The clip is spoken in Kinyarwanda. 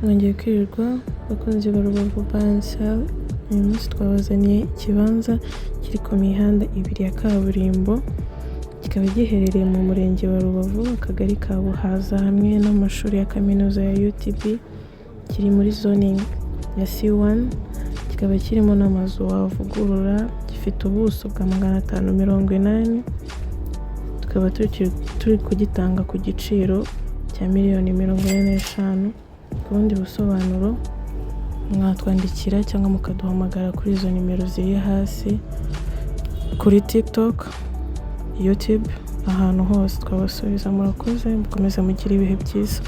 Mwongeye kwirirwa bakunzi ba Rubavu Bansa. Uyu munsi twabazaniye ikibanza kiri ku mihanda ibiri ya kaburimbo, kikaba giherereye mu murenge wa Rubavu, akagari ka Buhaza, hamwe n'amashuri ya kaminuza ya UTB. Kiri muri zone ya C1, kikaba kirimo n'amazu wavugurura, gifite ubuso bwa 580. Tukaba turi kugitanga ku giciro cya $45,000,000. Ku bundi busobanuro mwatwandikira cyangwa mukaduhamagara kuri izo nimero ziri hasi, kuri TikTok, YouTube, ahantu hose twabasubiza. Murakoze, mukomeze mugire ibihe byiza.